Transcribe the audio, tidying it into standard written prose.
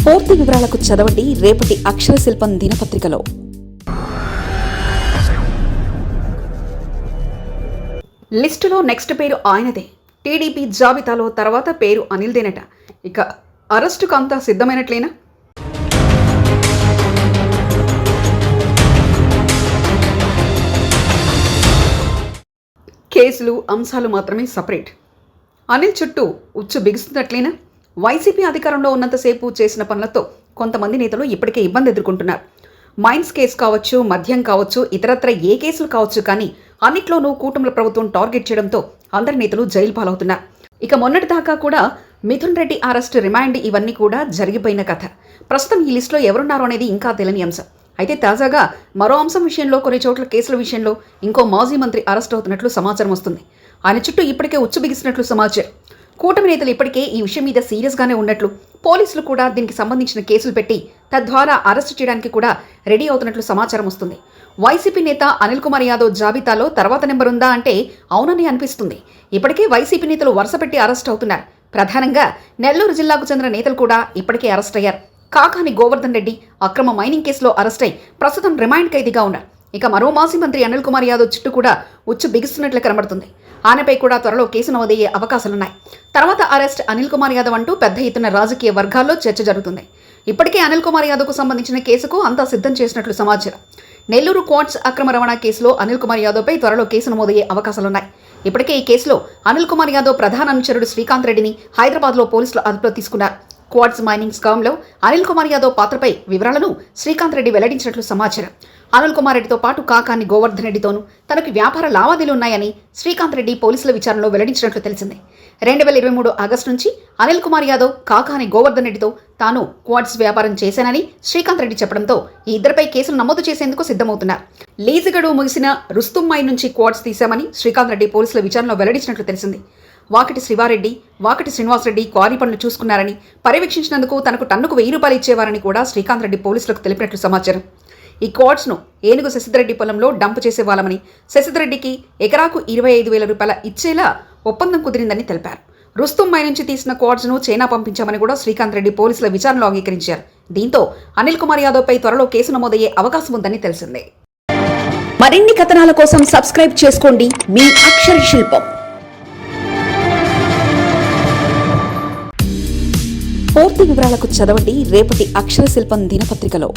పూర్తి వివరాలకు చదవండి రేపటి అక్షర శిల్పం దినపత్రికలో. లిస్టులో నెక్స్ట్ పేరు ఆయనదే. టీడీపీ జాబితాలో తర్వాత పేరు అనిల్దేనట. ఇక అరెస్టుకు అంతా సిద్ధమైనట్లేనా? కేసులు అంశాలు మాత్రమే సపరేట్. అనిల్ చుట్టూ ఉచ్చు బిగుస్తున్నట్లేనా? వైసీపీ అధికారంలో ఉన్నంతసేపు చేసిన పనులతో కొంతమంది నేతలు ఇప్పటికే ఇబ్బంది ఎదుర్కొంటున్నారు. మైన్స్ కేసు కావచ్చు, మద్యం కావచ్చు, ఇతరత్ర ఏ కేసులు కావచ్చు, కానీ అన్నిట్లోనూ కూటమిల ప్రభుత్వం టార్గెట్ చేయడంతో అందరి నేతలు జైలు పాలవుతున్నారు. ఇక మొన్నటిదాకా కూడా మిథున్ రెడ్డి అరెస్ట్, రిమాండ్ ఇవన్నీ కూడా జరిగిపోయిన కథ. ప్రస్తుతం ఈ లిస్టులో ఎవరున్నారో అనేది ఇంకా తెలియని అంశం. అయితే తాజాగా మరో అంశం విషయంలో, కొన్ని చోట్ల కేసుల విషయంలో ఇంకో మాజీ మంత్రి అరెస్ట్ అవుతున్నట్లు సమాచారం వస్తుంది. ఆయన చుట్టూ ఇప్పటికే ఉచ్చు బిగిసినట్లు సమాచారం. కూటమి నేతలు ఇప్పటికే ఈ విషయం మీద సీరియస్గానే ఉన్నట్లు, పోలీసులు కూడా దీనికి సంబంధించిన కేసులు పెట్టి తద్వారా అరెస్టు చేయడానికి కూడా రెడీ అవుతున్నట్లు సమాచారం వస్తుంది. వైసీపీ నేత అనిల్ కుమార్ యాదవ్ జాబితాలో తర్వాత నెంబర్ ఉందా అంటే అవునని అనిపిస్తుంది. ఇప్పటికే వైసీపీ నేతలు వరుస పెట్టి అరెస్ట్ అవుతున్నారు. ప్రధానంగా నెల్లూరు జిల్లాకు చెందిన నేతలు కూడా ఇప్పటికే అరెస్ట్ అయ్యారు. కాకాని గోవర్ధన్ రెడ్డి అక్రమ మైనింగ్ కేసులో అరెస్ట్ అయి ప్రస్తుతం రిమాండ్ ఖైదీగా ఉన్నారు. ఇక మరో మాజీ మంత్రి అనిల్ కుమార్ యాదవ్ చుట్టూ కూడా ఉచ్చు బిగిస్తున్నట్లు కనబడుతుంది. ఆయనపై కూడా త్వరలో కేసు నమోదయ్యే అవకాశాలున్నాయి. తర్వాత అరెస్ట్ అనిల్ కుమార్ యాదవ్ అంటూ పెద్ద ఎత్తున రాజకీయ వర్గాల్లో చర్చ జరుగుతుంది. ఇప్పటికే అనిల్ కుమార్ యాదవ్కు సంబంధించిన కేసుకు అంతా సిద్ధం చేసినట్లు సమాచారం. నెల్లూరు క్వార్ట్స్ అక్రమ రవాణా కేసులో అనిల్ కుమార్ యాదవ్పై త్వరలో కేసు నమోదయ్యే అవకాశాలున్నాయి. ఇప్పటికే ఈ కేసులో అనిల్ కుమార్ యాదవ్ ప్రధాన అనుచరుడు శ్రీకాంత్ రెడ్డిని హైదరాబాద్లో పోలీసులు అదుపులో తీసుకున్నారు. క్వార్ట్స్ మైనింగ్ స్కామ్లో అనిల్ కుమార్ యాదవ్ పాత్రపై వివరాలను శ్రీకాంత్ రెడ్డి వెల్లడించినట్లు సమాచారం. అనిల్ కుమార్ రెడ్డితో పాటు కాకాని గోవర్ధన్ రెడ్డితోనూ తనకు వ్యాపార లావాదేవీలు ఉన్నాయని శ్రీకాంత్ రెడ్డి పోలీసుల విచారణలో వెల్లడించినట్లు తెలిసింది. 2023 ఆగస్టు నుంచి అనిల్ కుమార్ యాదవ్ కాకాని గోవర్ధన్ రెడ్డితో తాను క్వార్ట్స్ వ్యాపారం చేశానని శ్రీకాంత్ రెడ్డి చెప్పడంతో ఈ ఇద్దరిపై కేసులు నమోదు చేసేందుకు సిద్ధమవుతున్నారు. లీజు గడువు ముగిసిన రుస్తుం మైన్ నుంచి క్వార్ట్స్ తీశామని శ్రీకాంత్ రెడ్డి పోలీసుల విచారణలో వెల్లడించినట్లు తెలిసింది. వాకటి శివారెడ్డి, వాకటి శ్రీనివాసరెడ్డి క్వారీ పనులు చూసుకున్నారని, పర్యవేక్షించినందుకు తనకు టన్నుకు 1000 రూపాయలు ఇచ్చేవారని కూడా శ్రీకాంత్ రెడ్డి పోలీసులకు తెలిపినట్లు సమాచారం. ఈ క్వార్ట్స్ను ఏనుగు శశిధరెడ్డి పొలంలో డంప్ చేసేవాళ్ళమని, శశిధరెడ్డికి ఎకరాకు 25,000 రూపాయల ఇచ్చేలా ఒప్పందం కుదిరిందని తెలిపారు. రుస్తుం మైన్ నుంచి తీసిన క్వార్ట్స్ను చైనా పంపించామని కూడా శ్రీకాంత్ రెడ్డి పోలీసుల విచారణలో అంగీకరించారు. దీంతో అనిల్ కుమార్ యాదవ్పై త్వరలో కేసు నమోదయ్యే అవకాశం ఉందని తెలిసిందే. మరిన్ని కథనాల కోసం సబ్స్క్రైబ్ చేసుకోండి మీ అక్షర శిల్పం. పూర్తి వివరాలకు చదవండి రేపటి అక్షర శిల్పం దినపత్రికలో.